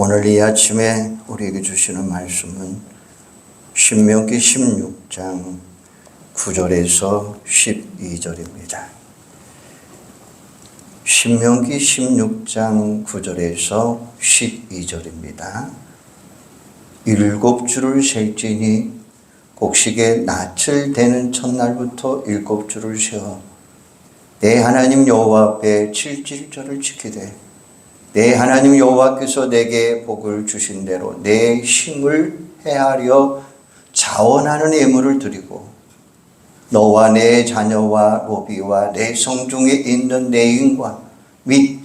오늘 이 아침에 우리에게 주시는 말씀은 신명기 16장 9절에서 12절입니다. 신명기 16장 9절에서 12절입니다. 7주를 셀지니 곡식의 낯을 대는 첫날부터 7주를 세어 내 하나님 여호와 앞에 7일절을 지키되 내 하나님 여호와께서 내게 복을 주신 대로 내 힘을 헤아려 자원하는 예물을 드리고 너와 내 자녀와 노비와 내 성중에 있는 내 인과 및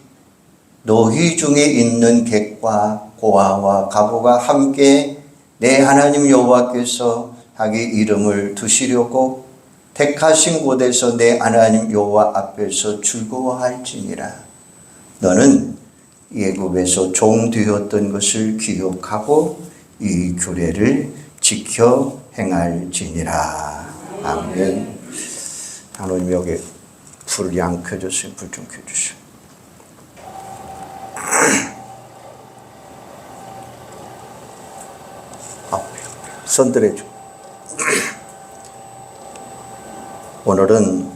너희 중에 있는 객과 고아와 가부가 함께 내 하나님 여호와께서 자기 이름을 두시려고 택하신 곳에서 내 하나님 여호와 앞에서 즐거워할지니라. 너는 애굽에서 종 되었던 것을 기억하고 이 규례를 지켜 행할지니라. 아멘. 하나님 여기 불이 안 켜졌어요. 불 좀 켜주세요. 손 들어줘. 오늘은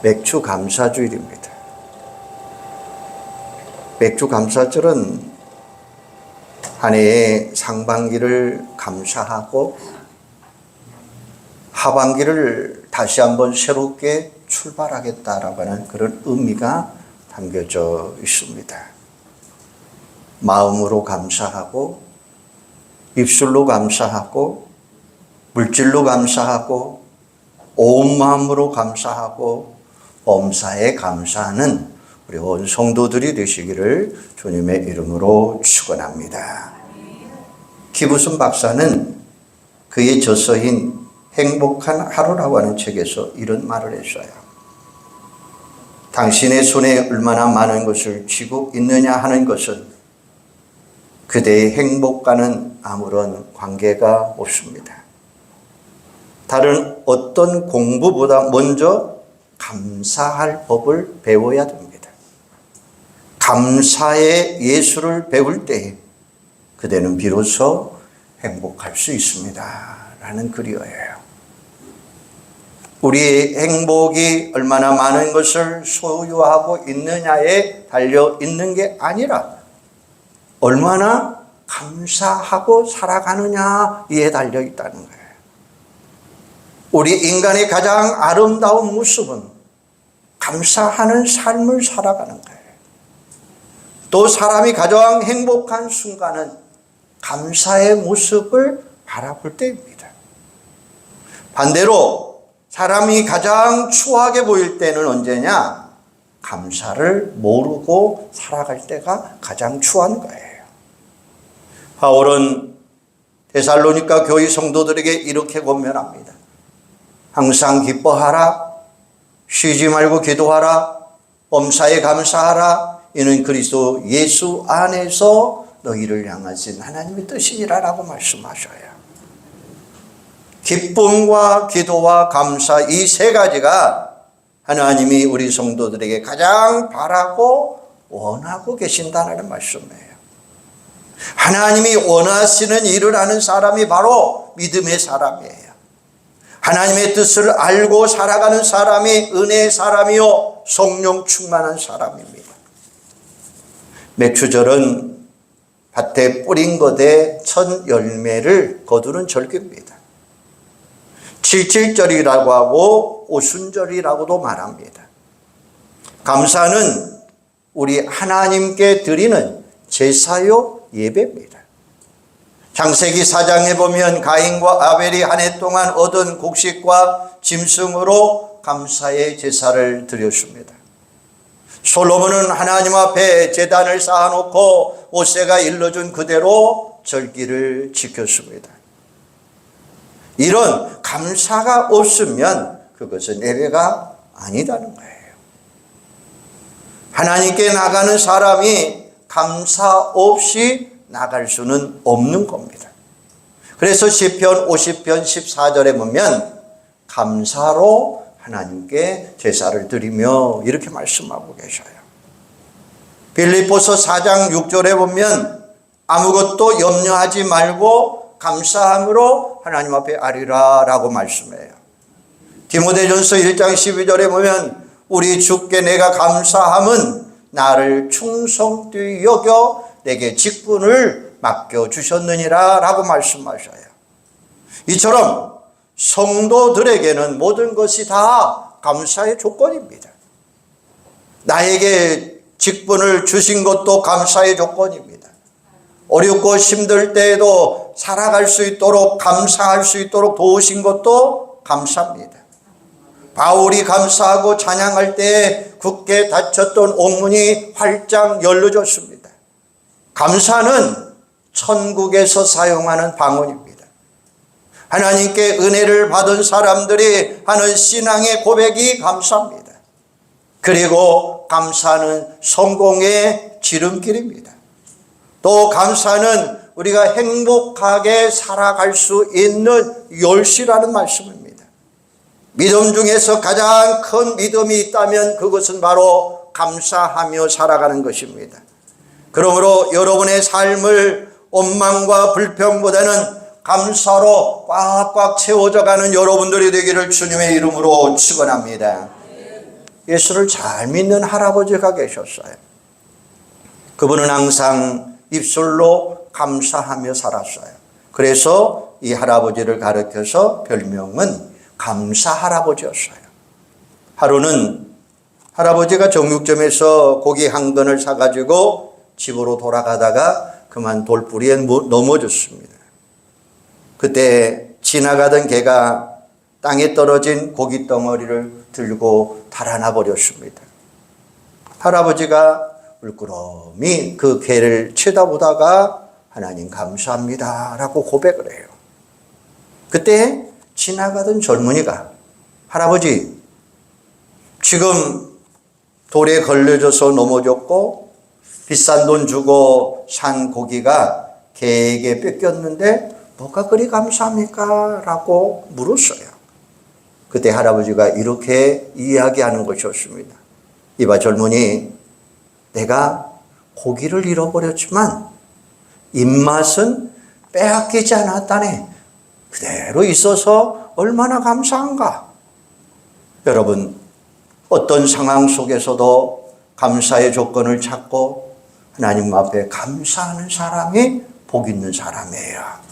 맥주 감사주일입니다. 맥주 감사절은 한 해의 상반기를 감사하고 하반기를 다시 한번 새롭게 출발하겠다라고 하는 그런 의미가 담겨져 있습니다. 마음으로 감사하고 입술로 감사하고 물질로 감사하고 온 마음으로 감사하고 범사에 감사하는 우리 온 성도들이 되시기를 주님의 이름으로 축원합니다. 기부슨 박사는 그의 저서인 행복한 하루라고 하는 책에서 이런 말을 했어요. 당신의 손에 얼마나 많은 것을 쥐고 있느냐 하는 것은 그대의 행복과는 아무런 관계가 없습니다. 다른 어떤 공부보다 먼저 감사할 법을 배워야 됩니다. 감사의 예술을 배울 때 그대는 비로소 행복할 수 있습니다. 라는 글이에요. 우리의 행복이 얼마나 많은 것을 소유하고 있느냐에 달려 있는 게 아니라 얼마나 감사하고 살아가느냐에 달려 있다는 거예요. 우리 인간의 가장 아름다운 모습은 감사하는 삶을 살아가는 거예요. 또 사람이 가장 행복한 순간은 감사의 모습을 바라볼 때입니다. 반대로 사람이 가장 추하게 보일 때는 언제냐? 감사를 모르고 살아갈 때가 가장 추한 거예요. 바울은 데살로니가 교회 성도들에게 이렇게 권면합니다. 항상 기뻐하라, 쉬지 말고 기도하라, 범사에 감사하라. 이는 그리스도 예수 안에서 너희를 향하신 하나님의 뜻이니라라고 말씀하셔요. 기쁨과 기도와 감사 이 세 가지가 하나님이 우리 성도들에게 가장 바라고 원하고 계신다는 말씀이에요. 하나님이 원하시는 일을 하는 사람이 바로 믿음의 사람이에요. 하나님의 뜻을 알고 살아가는 사람이 은혜의 사람이요 성령 충만한 사람입니다. 맥주절은 밭에 뿌린 것에 첫 열매를 거두는 절기입니다. 칠칠절이라고 하고 오순절이라고도 말합니다. 감사는 우리 하나님께 드리는 제사요 예배입니다. 창세기 4장에 보면 가인과 아벨이 한 해 동안 얻은 곡식과 짐승으로 감사의 제사를 드렸습니다. 솔로몬은 하나님 앞에 제단을 쌓아놓고 모세가 일러준 그대로 절기를 지켰습니다. 이런 감사가 없으면 그것은 예배가 아니다는 거예요. 하나님께 나가는 사람이 감사 없이 나갈 수는 없는 겁니다. 그래서 시편 50편 14절에 보면 감사로 하나님께 제사를 드리며 이렇게 말씀하고 계셔요. 빌립보서 4장 6절에 보면 아무것도 염려하지 말고 감사함으로 하나님 앞에 아리라라고 말씀해요. 디모데전서 1장 12절에 보면 우리 주께 내가 감사함은 나를 충성되이 여겨 내게 직분을 맡겨주셨느니라 라고 말씀하셔요. 이처럼 성도들에게는 모든 것이 다 감사의 조건입니다. 나에게 직분을 주신 것도 감사의 조건입니다. 어렵고 힘들 때에도 살아갈 수 있도록 감사할 수 있도록 도우신 것도 감사입니다. 바울이 감사하고 찬양할 때 굳게 닫혔던 옥문이 활짝 열려졌습니다. 감사는 천국에서 사용하는 방언입니다. 하나님께 은혜를 받은 사람들이 하는 신앙의 고백이 감사입니다. 그리고 감사는 성공의 지름길입니다. 또 감사는 우리가 행복하게 살아갈 수 있는 열쇠라는 말씀입니다. 믿음 중에서 가장 큰 믿음이 있다면 그것은 바로 감사하며 살아가는 것입니다. 그러므로 여러분의 삶을 원망과 불평보다는 감사로 꽉꽉 채워져 가는 여러분들이 되기를 주님의 이름으로 축원합니다. 예수를 잘 믿는 할아버지가 계셨어요. 그분은 항상 입술로 감사하며 살았어요. 그래서 이 할아버지를 가르쳐서 별명은 감사 할아버지였어요. 하루는 할아버지가 정육점에서 고기 한 근을 사가지고 집으로 돌아가다가 그만 돌부리에 넘어졌습니다. 그때 지나가던 개가 땅에 떨어진 고기 덩어리를 들고 달아나 버렸습니다. 할아버지가 물끄러미 그 개를 쳐다보다가 하나님 감사합니다 라고 고백을 해요. 그때 지나가던 젊은이가 할아버지 지금 돌에 걸려져서 넘어졌고 비싼 돈 주고 산 고기가 개에게 뺏겼는데 뭐가 그리 감사합니까? 라고 물었어요. 그때 할아버지가 이렇게 이야기하는 것이었습니다. 이봐 젊은이, 내가 고기를 잃어버렸지만 입맛은 빼앗기지 않았다네. 그대로 있어서 얼마나 감사한가. 여러분, 어떤 상황 속에서도 감사의 조건을 찾고 하나님 앞에 감사하는 사람이 복 있는 사람이에요.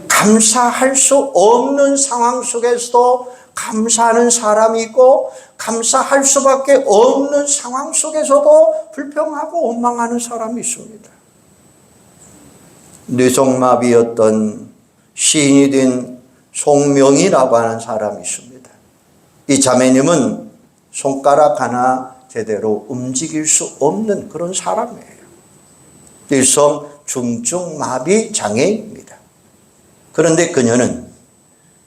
감사할 수 없는 상황 속에서도 감사하는 사람이 있고 감사할 수밖에 없는 상황 속에서도 불평하고 원망하는 사람이 있습니다. 뇌성마비였던 시인이 된 송명이라고 하는 사람이 있습니다. 이 자매님은 손가락 하나 제대로 움직일 수 없는 그런 사람이에요. 일성 중증마비 장애입니다. 그런데 그녀는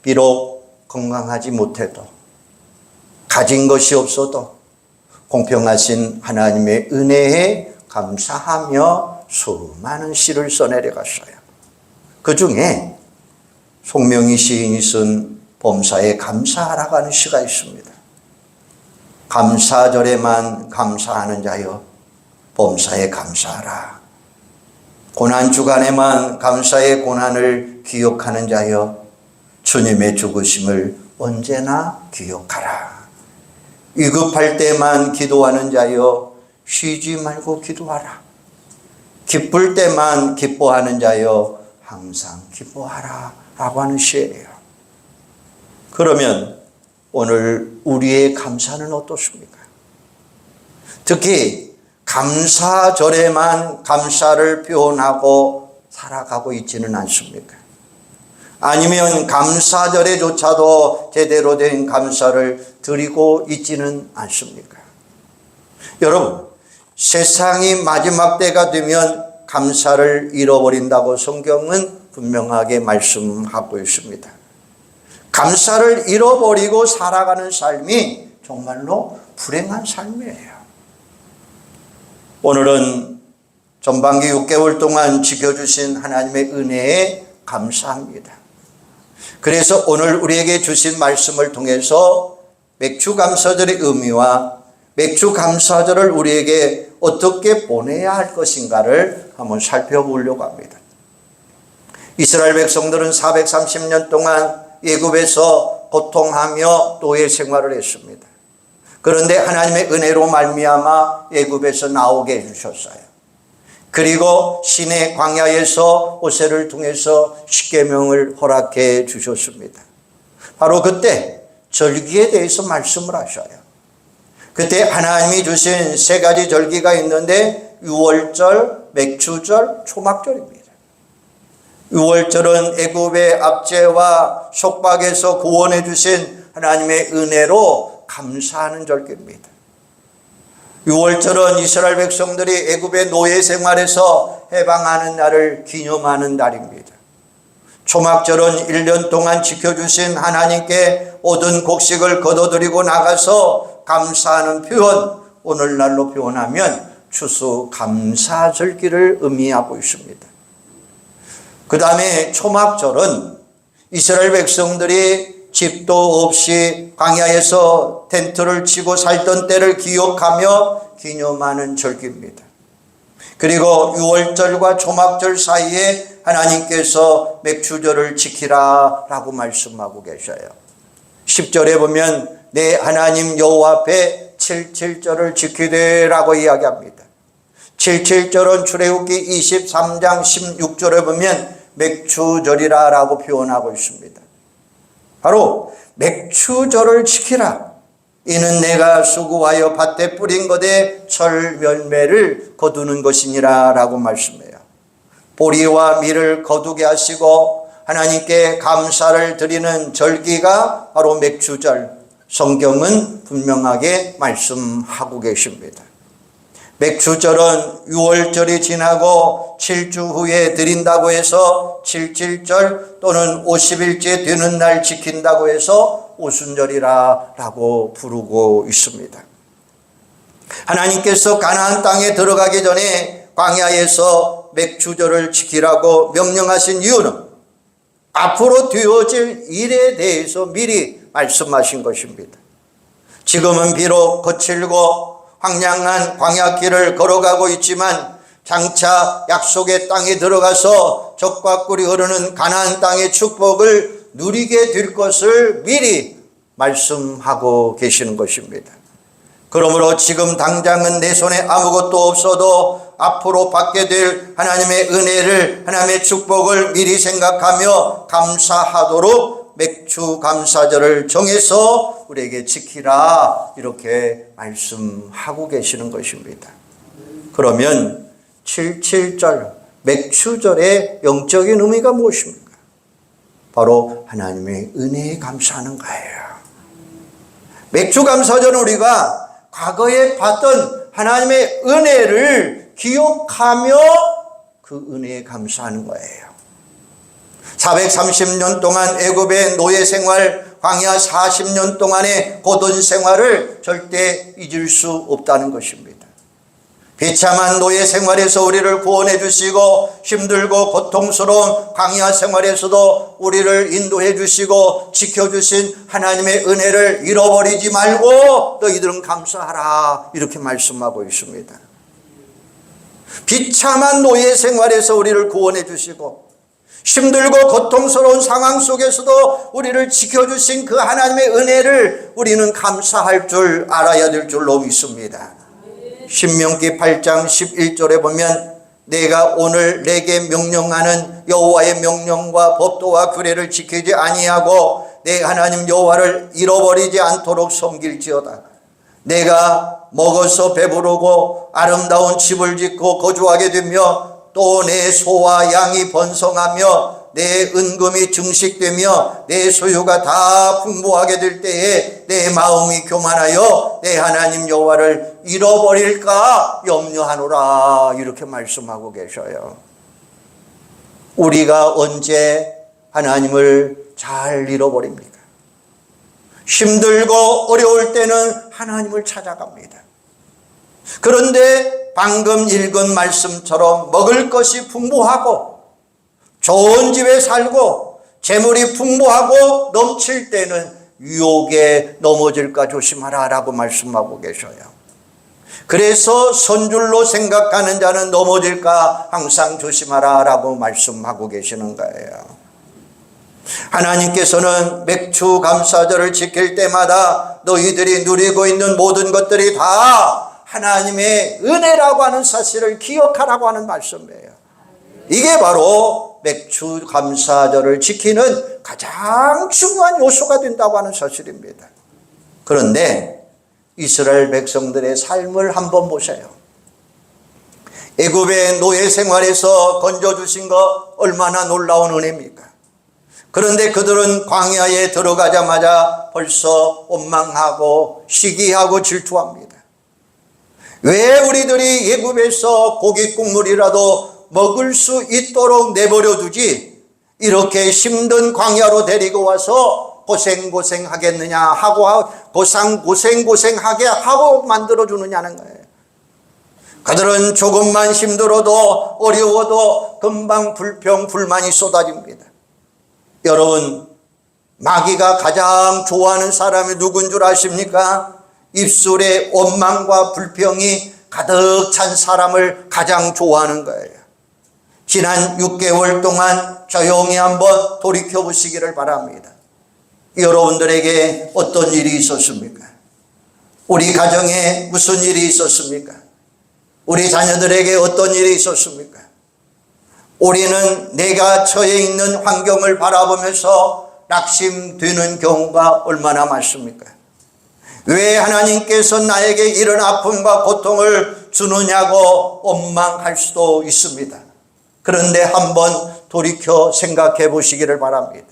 비록 건강하지 못해도 가진 것이 없어도 공평하신 하나님의 은혜에 감사하며 수많은 시를 써내려갔어요. 그 중에 송명희 시인이 쓴 범사에 감사하라고 하는 시가 있습니다. 감사절에만 감사하는 자여 범사에 감사하라. 고난주간에만 감사의 고난을 기억하는 자여 주님의 죽으심을 언제나 기억하라. 위급할 때만 기도하는 자여 쉬지 말고 기도하라. 기쁠 때만 기뻐하는 자여 항상 기뻐하라 라고 하는 시예요. 그러면 오늘 우리의 감사는 어떻습니까? 특히 감사절에만 감사를 표현하고 살아가고 있지는 않습니까? 아니면 감사절에조차도 제대로 된 감사를 드리고 있지는 않습니까? 여러분, 세상이 마지막 때가 되면 감사를 잃어버린다고 성경은 분명하게 말씀하고 있습니다. 감사를 잃어버리고 살아가는 삶이 정말로 불행한 삶이에요. 오늘은 전반기 6개월 동안 지켜주신 하나님의 은혜에 감사합니다. 그래서 오늘 우리에게 주신 말씀을 통해서 맥주감사절의 의미와 맥주감사절을 우리에게 어떻게 보내야 할 것인가를 한번 살펴보려고 합니다. 이스라엘 백성들은 430년 동안 애굽에서 고통하며 노예 생활을 했습니다. 그런데 하나님의 은혜로 말미암아 애굽에서 나오게 해주셨어요. 그리고 시내 광야에서 모세를 통해서 십계명을 허락해 주셨습니다. 바로 그때 절기에 대해서 말씀을 하셔요. 그때 하나님이 주신 세 가지 절기가 있는데 유월절, 맥추절, 초막절입니다. 유월절은 애굽의 압제와 속박에서 구원해 주신 하나님의 은혜로 감사하는 절기입니다. 유월절은 이스라엘 백성들이 애굽의 노예 생활에서 해방하는 날을 기념하는 날입니다. 초막절은 1년 동안 지켜주신 하나님께 모든 곡식을 거둬들이고 나가서 감사하는 표현, 오늘날로 표현하면 추수감사절기를 의미하고 있습니다. 그 다음에 초막절은 이스라엘 백성들이 집도 없이 광야에서 텐트를 치고 살던 때를 기억하며 기념하는 절기입니다. 그리고 유월절과 초막절 사이에 하나님께서 맥추절을 지키라 라고 말씀하고 계셔요. 10절에 보면 내 하나님 여호와 앞에 77절을 지키되 라고 이야기합니다. 77절은 출애굽기 23장 16절에 보면 맥추절이라 라고 표현하고 있습니다. 바로 맥추절을 지키라. 이는 내가 수고하여 밭에 뿌린 것에 철 열매를 거두는 것이니라 라고 말씀해요. 보리와 밀을 거두게 하시고 하나님께 감사를 드리는 절기가 바로 맥추절. 성경은 분명하게 말씀하고 계십니다. 맥추절은 유월절이 지나고 7주 후에 드린다고 해서 77절 또는 50일째 되는 날 지킨다고 해서 오순절이라고 부르고 있습니다. 하나님께서 가나안 땅에 들어가기 전에 광야에서 맥추절을 지키라고 명령하신 이유는 앞으로 되어질 일에 대해서 미리 말씀하신 것입니다. 지금은 비록 거칠고 황량한 광야길을 걸어가고 있지만 장차 약속의 땅에 들어가서 젖과 꿀이 흐르는 가나안 땅의 축복을 누리게 될 것을 미리 말씀하고 계시는 것입니다. 그러므로 지금 당장은 내 손에 아무것도 없어도 앞으로 받게 될 하나님의 은혜를, 하나님의 축복을 미리 생각하며 감사하도록 맥추 감사절을 정해서 우리에게 지키라 이렇게 말씀하고 계시는 것입니다. 그러면 77절 맥추절의 영적인 의미가 무엇입니까? 바로 하나님의 은혜에 감사하는 거예요. 맥추 감사절은 우리가 과거에 받던 하나님의 은혜를 기억하며 그 은혜에 감사하는 거예요. 430년 동안 애굽의 노예 생활, 광야 40년 동안의 고돈 생활을 절대 잊을 수 없다는 것입니다. 비참한 노예 생활에서 우리를 구원해 주시고 힘들고 고통스러운 광야 생활에서도 우리를 인도해 주시고 지켜주신 하나님의 은혜를 잃어버리지 말고 너희들은 감사하라 이렇게 말씀하고 있습니다. 비참한 노예 생활에서 우리를 구원해 주시고 힘들고 고통스러운 상황 속에서도 우리를 지켜주신 그 하나님의 은혜를 우리는 감사할 줄 알아야 될 줄로 믿습니다. 신명기 8장 11절에 보면 내가 오늘 내게 명령하는 여호와의 명령과 법도와 규례를 지키지 아니하고 내 하나님 여호와를 잃어버리지 않도록 섬길지어다. 내가 먹어서 배부르고 아름다운 집을 짓고 거주하게 되며 또 내 소와 양이 번성하며 내 은금이 증식되며 내 소유가 다 풍부하게 될 때에 내 마음이 교만하여 내 하나님 여호와를 잃어버릴까 염려하노라 이렇게 말씀하고 계셔요. 우리가 언제 하나님을 잘 잃어버립니까? 힘들고 어려울 때는 하나님을 찾아갑니다. 그런데 방금 읽은 말씀처럼 먹을 것이 풍부하고 좋은 집에 살고 재물이 풍부하고 넘칠 때는 유혹에 넘어질까 조심하라 라고 말씀하고 계셔요. 그래서 선줄로 생각하는 자는 넘어질까 항상 조심하라 라고 말씀하고 계시는 거예요. 하나님께서는 맥주 감사절을 지킬 때마다 너희들이 누리고 있는 모든 것들이 다 하나님의 은혜라고 하는 사실을 기억하라고 하는 말씀이에요. 이게 바로 맥주 감사절을 지키는 가장 중요한 요소가 된다고 하는 사실입니다. 그런데 이스라엘 백성들의 삶을 한번 보세요. 애굽의 노예 생활에서 건져주신 것 얼마나 놀라운 은혜입니까? 그런데 그들은 광야에 들어가자마자 벌써 원망하고 시기하고 질투합니다. 왜 우리들이 애굽에서 고기 국물이라도 먹을 수 있도록 내버려 두지 이렇게 힘든 광야로 데리고 와서 고생하겠느냐 하고 고생하게 하고 만들어주느냐는 거예요. 그들은 조금만 힘들어도 어려워도 금방 불평불만이 쏟아집니다. 여러분, 마귀가 가장 좋아하는 사람이 누군 줄 아십니까? 입술에 원망과 불평이 가득 찬 사람을 가장 좋아하는 거예요. 지난 6개월 동안 조용히 한번 돌이켜 보시기를 바랍니다. 여러분들에게 어떤 일이 있었습니까? 우리 가정에 무슨 일이 있었습니까? 우리 자녀들에게 어떤 일이 있었습니까? 우리는 내가 처해 있는 환경을 바라보면서 낙심되는 경우가 얼마나 많습니까? 왜 하나님께서 나에게 이런 아픔과 고통을 주느냐고 원망할 수도 있습니다. 그런데 한번 돌이켜 생각해 보시기를 바랍니다.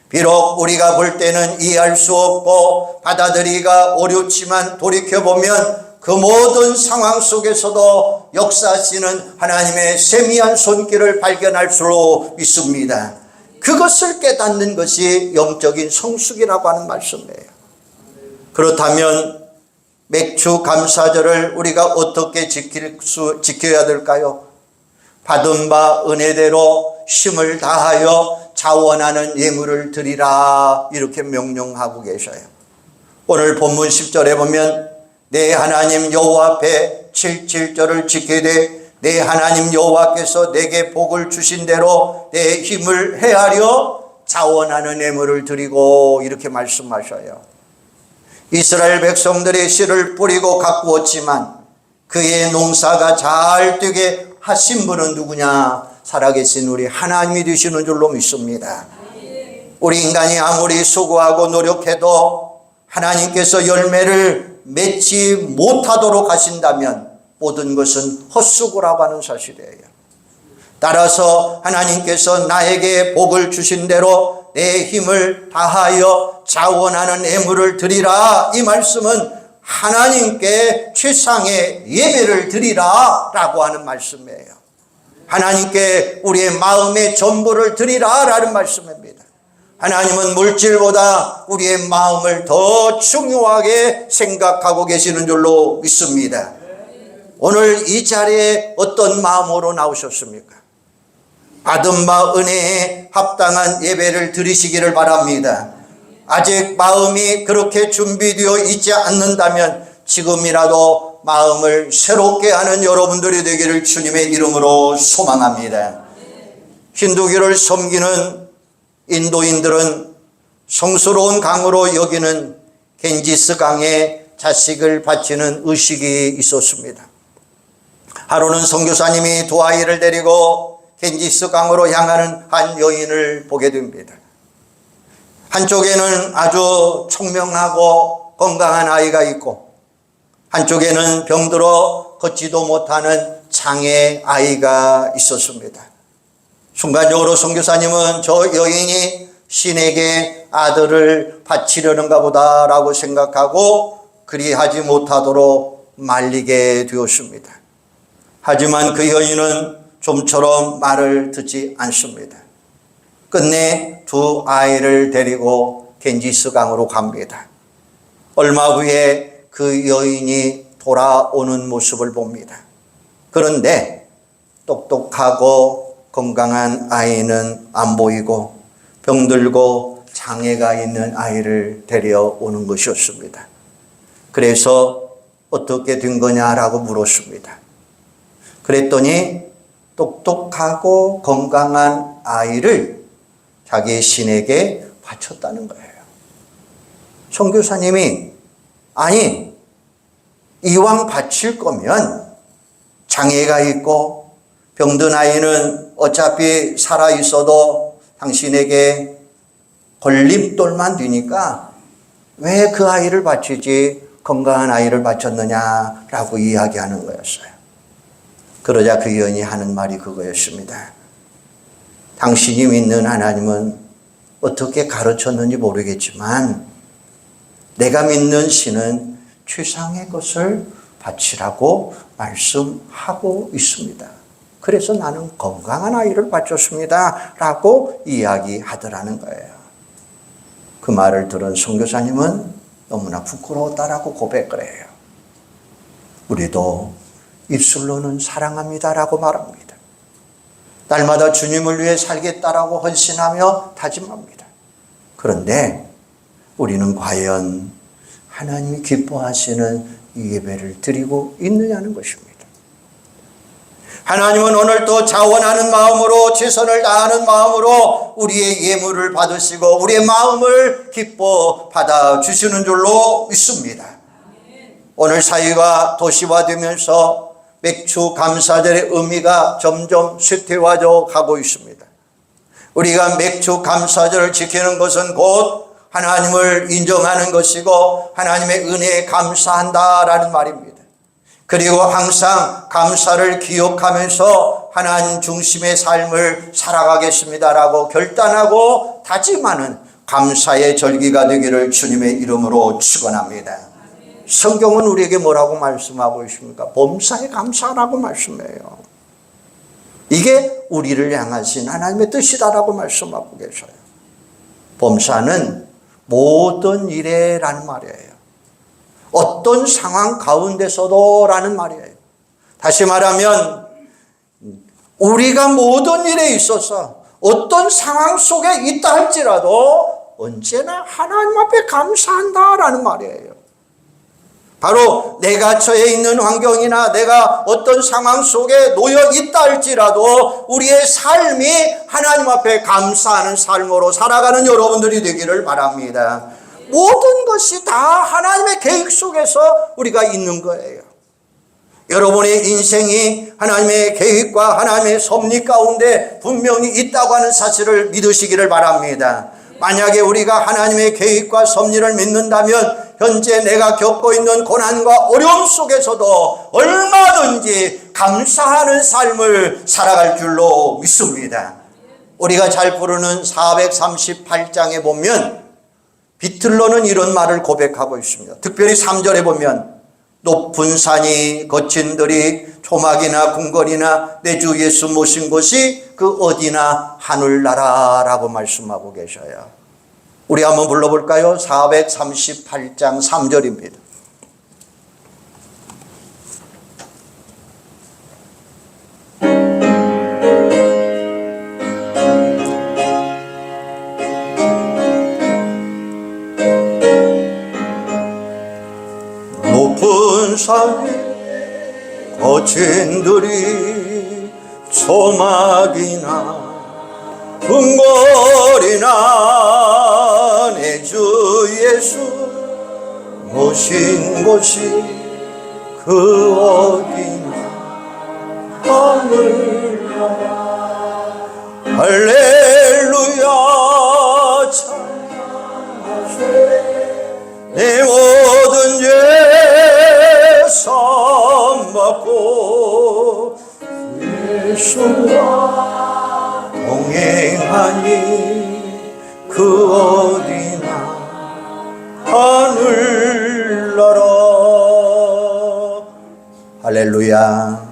비록 우리가 볼 때는 이해할 수 없고 받아들이기가 어렵지만 돌이켜보면 그 모든 상황 속에서도 역사하시는 하나님의 세미한 손길을 발견할 수 있습니다. 그것을 깨닫는 것이 영적인 성숙이라고 하는 말씀이에요. 그렇다면 맥주 감사절을 우리가 어떻게 지켜야 될까요? 받은 바 은혜대로 힘을 다하여 자원하는 예물을 드리라 이렇게 명령하고 계셔요. 오늘 본문 10절에 보면 내 하나님 여호와 앞에 7절을 지키되 내 하나님 여호와께서 내게 복을 주신 대로 내 힘을 헤아려 자원하는 예물을 드리고 이렇게 말씀하셔요. 이스라엘 백성들이 씨를 뿌리고 가꾸었지만 그의 농사가 잘 되게 하신 분은 누구냐? 살아계신 우리 하나님이 되시는 줄로 믿습니다. 우리 인간이 아무리 수고하고 노력해도 하나님께서 열매를 맺지 못하도록 하신다면 모든 것은 헛수고라고 하는 사실이에요. 따라서 하나님께서 나에게 복을 주신 대로 내 힘을 다하여 자원하는 예물을 드리라. 이 말씀은 하나님께 최상의 예배를 드리라 라고 하는 말씀이에요. 하나님께 우리의 마음의 전부를 드리라 라는 말씀입니다. 하나님은 물질보다 우리의 마음을 더 중요하게 생각하고 계시는 줄로 믿습니다. 오늘 이 자리에 어떤 마음으로 나오셨습니까? 받은 바 은혜에 합당한 예배를 드리시기를 바랍니다. 아직 마음이 그렇게 준비되어 있지 않는다면 지금이라도 마음을 새롭게 하는 여러분들이 되기를 주님의 이름으로 소망합니다. 힌두교를 섬기는 인도인들은 성스러운 강으로 여기는 겐지스 강에 자식을 바치는 의식이 있었습니다. 하루는 선교사님이 두 아이를 데리고 겐지스 강으로 향하는 한 여인을 보게 됩니다. 한쪽에는 아주 총명하고 건강한 아이가 있고 한쪽에는 병들어 걷지도 못하는 장애 아이가 있었습니다. 순간적으로 선교사님은 저 여인이 신에게 아들을 바치려는가 보다라고 생각하고 그리하지 못하도록 말리게 되었습니다. 하지만 그 여인은 좀처럼 말을 듣지 않습니다. 끝내 두 아이를 데리고 겐지스 강으로 갑니다. 얼마 후에 그 여인이 돌아오는 모습을 봅니다. 그런데 똑똑하고 건강한 아이는 안 보이고 병들고 장애가 있는 아이를 데려오는 것이었습니다. 그래서 어떻게 된 거냐라고 물었습니다. 그랬더니 똑똑하고 건강한 아이를 자기 신에게 바쳤다는 거예요. 선교사님이 아니 이왕 바칠 거면 장애가 있고 병든 아이는 어차피 살아있어도 당신에게 걸림돌만 되니까 왜 그 아이를 바치지 건강한 아이를 바쳤느냐라고 이야기하는 거였어요. 그러자 그 여인이 하는 말이 그거였습니다. 당신이 믿는 하나님은 어떻게 가르쳤는지 모르겠지만 내가 믿는 신은 최상의 것을 바치라고 말씀하고 있습니다. 그래서 나는 건강한 아이를 바쳤습니다 라고 이야기하더라는 거예요. 그 말을 들은 선교사님은 너무나 부끄러웠다라고 고백을 해요. 우리도 입술로는 사랑합니다라고 말합니다. 날마다 주님을 위해 살겠다라고 헌신하며 다짐합니다. 그런데 우리는 과연 하나님이 기뻐하시는 이 예배를 드리고 있느냐는 것입니다. 하나님은 오늘도 자원하는 마음으로 최선을 다하는 마음으로 우리의 예물을 받으시고 우리의 마음을 기뻐 받아주시는 줄로 믿습니다. 오늘 사회가 도시화되면서 맥주 감사절의 의미가 점점 쇠퇴화되어 가고 있습니다. 우리가 맥주 감사절을 지키는 것은 곧 하나님을 인정하는 것이고 하나님의 은혜에 감사한다라는 말입니다. 그리고 항상 감사를 기억하면서 하나님 중심의 삶을 살아가겠습니다라고 결단하고 다짐하는 감사의 절기가 되기를 주님의 이름으로 축원합니다. 성경은 우리에게 뭐라고 말씀하고 있습니까? 범사에 감사라고 말씀해요. 이게 우리를 향하신 하나님의 뜻이다라고 말씀하고 계셔요. 범사는 모든 일에라는 말이에요. 어떤 상황 가운데서도 라는 말이에요. 다시 말하면 우리가 모든 일에 있어서 어떤 상황 속에 있다 할지라도 언제나 하나님 앞에 감사한다라는 말이에요. 바로 내가 처해 있는 환경이나 내가 어떤 상황 속에 놓여 있다 할지라도 우리의 삶이 하나님 앞에 감사하는 삶으로 살아가는 여러분들이 되기를 바랍니다. 모든 것이 다 하나님의 계획 속에서 우리가 있는 거예요. 여러분의 인생이 하나님의 계획과 하나님의 섭리 가운데 분명히 있다고 하는 사실을 믿으시기를 바랍니다. 만약에 우리가 하나님의 계획과 섭리를 믿는다면 현재 내가 겪고 있는 고난과 어려움 속에서도 얼마든지 감사하는 삶을 살아갈 줄로 믿습니다. 우리가 잘 부르는 438장에 보면 비틀로는 이런 말을 고백하고 있습니다. 특별히 3절에 보면 높은 산이 거친 들이 초막이나 궁궐이나 내 주 예수 모신 곳이 그 어디나 하늘나라라고 말씀하고 계셔요. 우리 한번 불러볼까요? 438장 3절입니다. 높은 산에 거친 들이 초막이나 궁궐이나 내 주 예수 모신 곳이 그 어디나 하늘나라 할렐루야 찬양하세 내 모든 죄 선받고 예수와 동행하니 그 어디나 하늘나라. 할렐루야.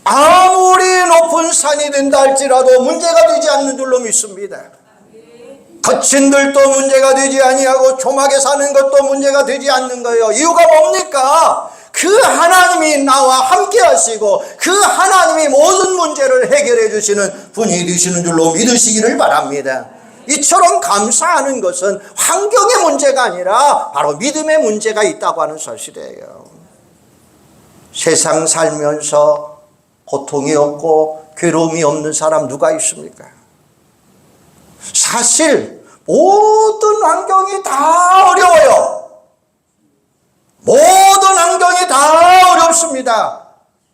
아무리 높은 산이 된다 할지라도 문제가 되지 않는 줄로 믿습니다. 거친 들도 문제가 되지 아니하고 초막에 사는 것도 문제가 되지 않는 거예요. 이유가 뭡니까? 그 하나님이 나와 함께 하시고 그 하나님이 모든 문제를 해결해 주시는 분이 되시는 줄로 믿으시기를 바랍니다. 이처럼 감사하는 것은 환경의 문제가 아니라 바로 믿음의 문제가 있다고 하는 사실이에요. 세상 살면서 고통이 없고 괴로움이 없는 사람 누가 있습니까? 사실 모든 환경이 다 어려워요. 모든 환경이 다 어렵습니다.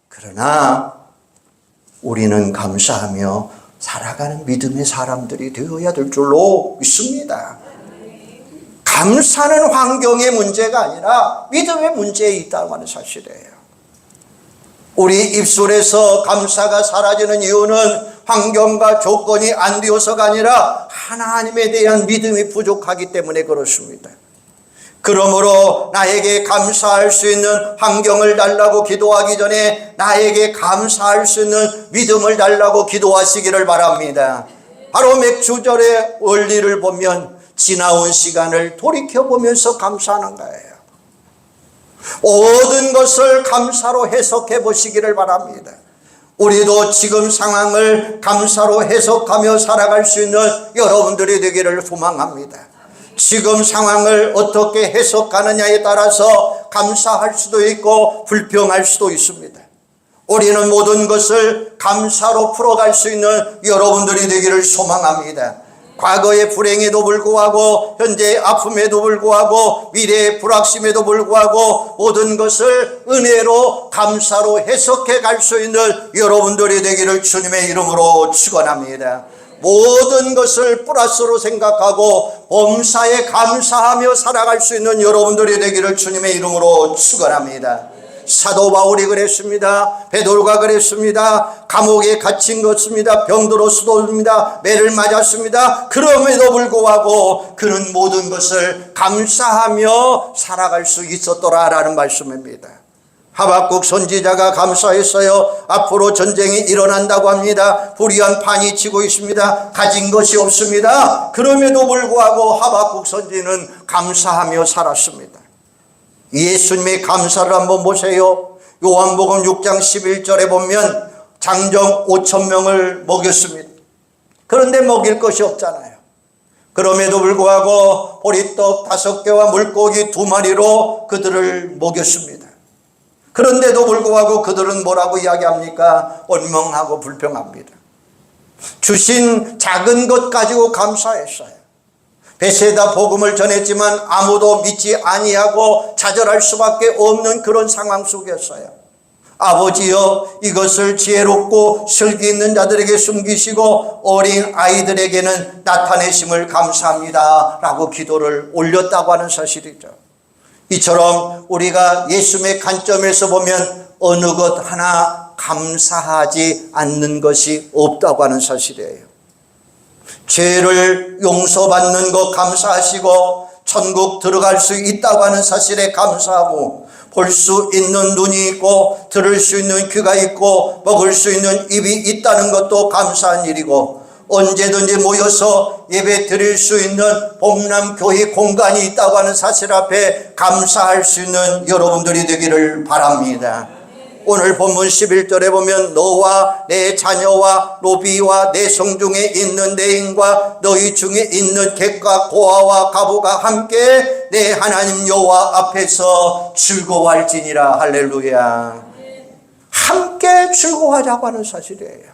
그러나 우리는 감사하며 살아가는 믿음의 사람들이 되어야 될 줄로 믿습니다. 감사는 환경의 문제가 아니라 믿음의 문제에 있다고 하는 사실이에요. 우리 입술에서 감사가 사라지는 이유는 환경과 조건이 안 되어서가 아니라 하나님에 대한 믿음이 부족하기 때문에 그렇습니다. 그러므로 나에게 감사할 수 있는 환경을 달라고 기도하기 전에 나에게 감사할 수 있는 믿음을 달라고 기도하시기를 바랍니다. 바로 맥주절의 원리를 보면 지나온 시간을 돌이켜보면서 감사하는 거예요. 모든 것을 감사로 해석해 보시기를 바랍니다. 우리도 지금 상황을 감사로 해석하며 살아갈 수 있는 여러분들이 되기를 소망합니다. 지금 상황을 어떻게 해석하느냐에 따라서 감사할 수도 있고 불평할 수도 있습니다. 우리는 모든 것을 감사로 풀어갈 수 있는 여러분들이 되기를 소망합니다. 과거의 불행에도 불구하고 현재의 아픔에도 불구하고 미래의 불확심에도 불구하고 모든 것을 은혜로 감사로 해석해 갈 수 있는 여러분들이 되기를 주님의 이름으로 축원합니다. 모든 것을 플러스로 생각하고 범사에 감사하며 살아갈 수 있는 여러분들이 되기를 주님의 이름으로 축원합니다. 사도 바울이 그랬습니다. 베드로가 그랬습니다. 감옥에 갇힌 것입니다. 병들었습니다. 매를 맞았습니다. 그럼에도 불구하고 그는 모든 것을 감사하며 살아갈 수 있었더라라는 말씀입니다. 하박국 선지자가 감사했어요. 앞으로 전쟁이 일어난다고 합니다. 불의한 판이 치고 있습니다. 가진 것이 없습니다. 그럼에도 불구하고 하박국 선지는 감사하며 살았습니다. 예수님의 감사를 한번 보세요. 요한복음 6장 11절에 보면 장정 5,000명을 먹였습니다. 그런데 먹일 것이 없잖아요. 그럼에도 불구하고 보리떡 5개와 물고기 2마리로 그들을 먹였습니다. 그런데도 불구하고 그들은 뭐라고 이야기합니까? 원망하고 불평합니다. 주신 작은 것 가지고 감사했어요. 베세다 복음을 전했지만 아무도 믿지 아니하고 좌절할 수밖에 없는 그런 상황 속이었어요. 아버지여, 이것을 지혜롭고 슬기 있는 자들에게 숨기시고 어린 아이들에게는 나타내심을 감사합니다 라고 기도를 올렸다고 하는 사실이죠. 이처럼 우리가 예수님의 관점에서 보면 어느 것 하나 감사하지 않는 것이 없다고 하는 사실이에요. 죄를 용서받는 것 감사하시고 천국 들어갈 수 있다고 하는 사실에 감사하고 볼 수 있는 눈이 있고 들을 수 있는 귀가 있고 먹을 수 있는 입이 있다는 것도 감사한 일이고 언제든지 모여서 예배 드릴 수 있는 봄남교회 공간이 있다고 하는 사실 앞에 감사할 수 있는 여러분들이 되기를 바랍니다. 오늘 본문 11절에 보면 너와 내 자녀와 노비와 내 성중에 있는 내 인과 너희 중에 있는 객과 고아와 가부가 함께 내 하나님 여호와 앞에서 즐거워할지니라. 할렐루야. 함께 즐거워하자고 하는 사실이에요.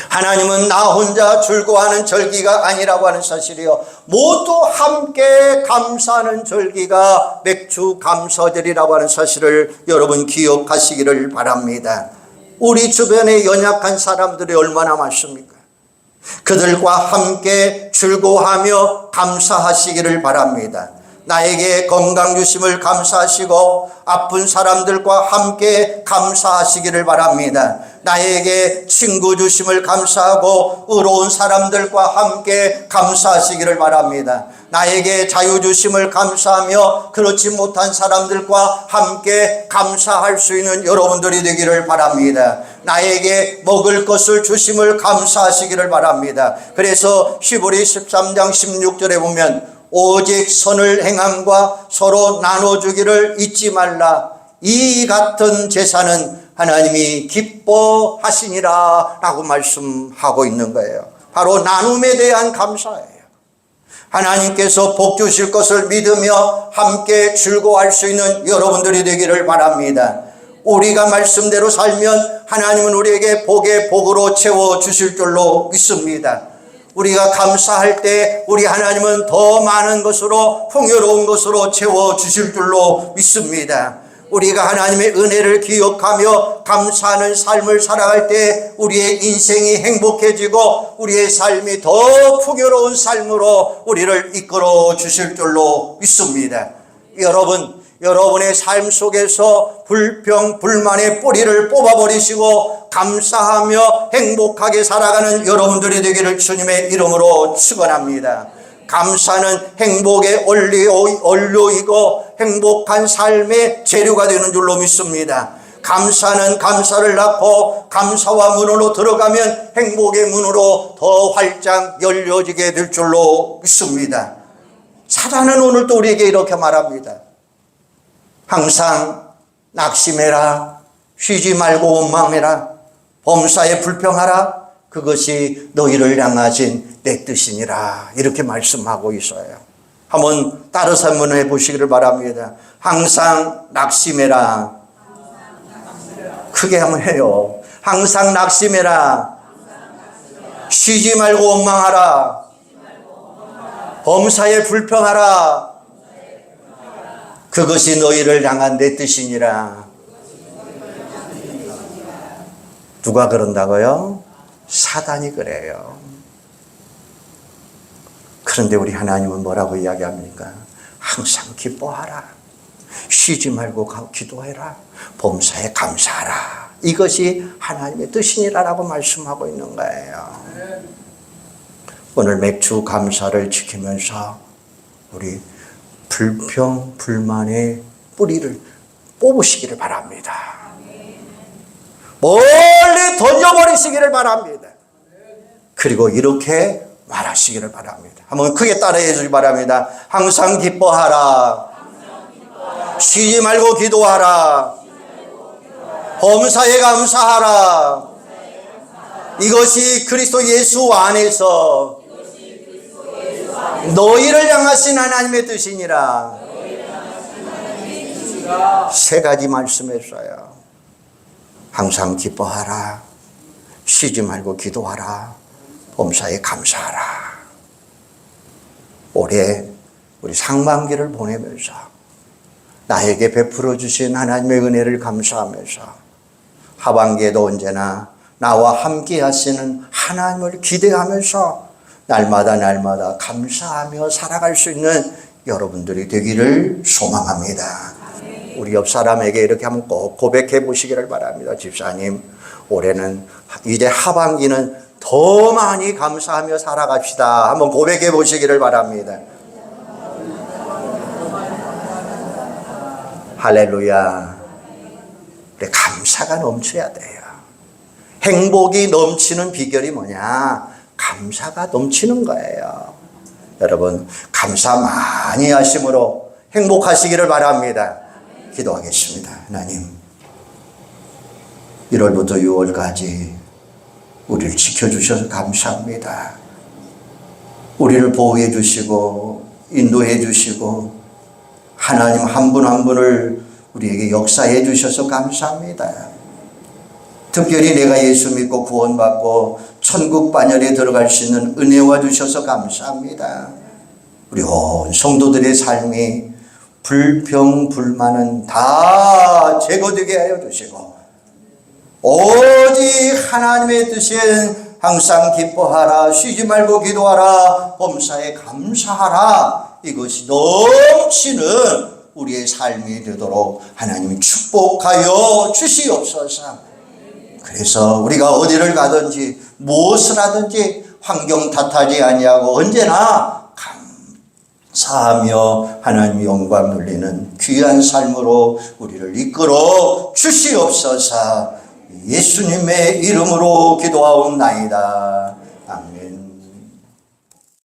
하나님은 나 혼자 즐거워하는 절기가 아니라고 하는 사실이요, 모두 함께 감사하는 절기가 맥주 감사절이라고 하는 사실을 여러분 기억하시기를 바랍니다. 우리 주변에 연약한 사람들이 얼마나 많습니까? 그들과 함께 즐거워하며 감사하시기를 바랍니다. 나에게 건강 주심을 감사하시고 아픈 사람들과 함께 감사하시기를 바랍니다. 나에게 친구 주심을 감사하고 의로운 사람들과 함께 감사하시기를 바랍니다. 나에게 자유 주심을 감사하며 그렇지 못한 사람들과 함께 감사할 수 있는 여러분들이 되기를 바랍니다. 나에게 먹을 것을 주심을 감사하시기를 바랍니다. 그래서 히브리 13장 16절에 보면 오직 선을 행함과 서로 나눠주기를 잊지 말라. 이 같은 제사는 하나님이 기뻐하시니라 라고 말씀하고 있는 거예요. 바로 나눔에 대한 감사예요. 하나님께서 복 주실 것을 믿으며 함께 즐거워할 수 있는 여러분들이 되기를 바랍니다. 우리가 말씀대로 살면 하나님은 우리에게 복에 복으로 채워주실 줄로 믿습니다. 우리가 감사할 때 우리 하나님은 더 많은 것으로 풍요로운 것으로 채워주실 줄로 믿습니다. 우리가 하나님의 은혜를 기억하며 감사하는 삶을 살아갈 때 우리의 인생이 행복해지고 우리의 삶이 더 풍요로운 삶으로 우리를 이끌어 주실 줄로 믿습니다. 여러분의 삶 속에서 불평, 불만의 뿌리를 뽑아버리시고 감사하며 행복하게 살아가는 여러분들이 되기를 주님의 이름으로 축원합니다. 감사는 행복의 원료이고 행복한 삶의 재료가 되는 줄로 믿습니다. 감사는 감사를 낳고 감사와 문으로 들어가면 행복의 문으로 더 활짝 열려지게 될 줄로 믿습니다. 사단은 오늘 또 우리에게 이렇게 말합니다. 항상 낙심해라, 쉬지 말고 원망해라, 범사에 불평하라, 그것이 너희를 향하신 내 뜻이니라, 이렇게 말씀하고 있어요. 한번 따라서 한번 해보시기를 바랍니다. 항상 낙심해라. 크게 한번 해요. 항상 낙심해라. 쉬지 말고 원망하라. 범사에 불평하라. 그것이 너희를 향한 내 뜻이니라. 누가 그런다고요? 사단이 그래요. 그런데 우리 하나님은 뭐라고 이야기합니까? 항상 기뻐하라. 쉬지 말고 기도해라. 범사에 감사하라. 이것이 하나님의 뜻이니라라고 말씀하고 있는 거예요. 오늘 맥주 감사를 지키면서 우리 불평, 불만의 뿌리를 뽑으시기를 바랍니다. 멀리 던져버리시기를 바랍니다. 그리고 이렇게 말하시기를 바랍니다. 한번 크게 따라해 주시기 바랍니다. 항상 기뻐하라. 쉬지 말고 기도하라. 범사에 감사하라. 이것이 그리스도 예수 안에서 너희를 향하신 하나님의 뜻이니라. 세 가지 말씀했어요. 항상 기뻐하라. 쉬지 말고 기도하라. 범사에 감사하라. 올해 우리 상반기를 보내면서 나에게 베풀어 주신 하나님의 은혜를 감사하면서 하반기에도 언제나 나와 함께 하시는 하나님을 기대하면서 날마다 감사하며 살아갈 수 있는 여러분들이 되기를 소망합니다. 우리 옆 사람에게 이렇게 한번 꼭 고백해 보시기를 바랍니다. 집사님, 올해는 이제 하반기는 더 많이 감사하며 살아갑시다. 한번 고백해 보시기를 바랍니다. 할렐루야. 우리 감사가 넘쳐야 돼요. 행복이 넘치는 비결이 뭐냐? 감사가 넘치는 거예요. 여러분, 감사 많이 하심으로 행복하시기를 바랍니다. 기도하겠습니다. 하나님, 1월부터 6월까지 우리를 지켜주셔서 감사합니다. 우리를 보호해 주시고 인도해 주시고 하나님 한 분 한 분을 우리에게 역사해 주셔서 감사합니다. 특별히 내가 예수 믿고 구원받고 천국 반열에 들어갈 수 있는 은혜와 주셔서 감사합니다. 우리 온 성도들의 삶이 불평, 불만은 다 제거되게 하여 주시고 오직 하나님의 뜻인 항상 기뻐하라, 쉬지 말고 기도하라, 범사에 감사하라, 이것이 넘치는 우리의 삶이 되도록 하나님이 축복하여 주시옵소서. 그래서 우리가 어디를 가든지 무엇을 하든지 환경 탓하지 아니하고 언제나 감사하며 하나님 영광 돌리는 귀한 삶으로 우리를 이끌어 주시옵소서. 예수님의 이름으로 기도하옵나이다.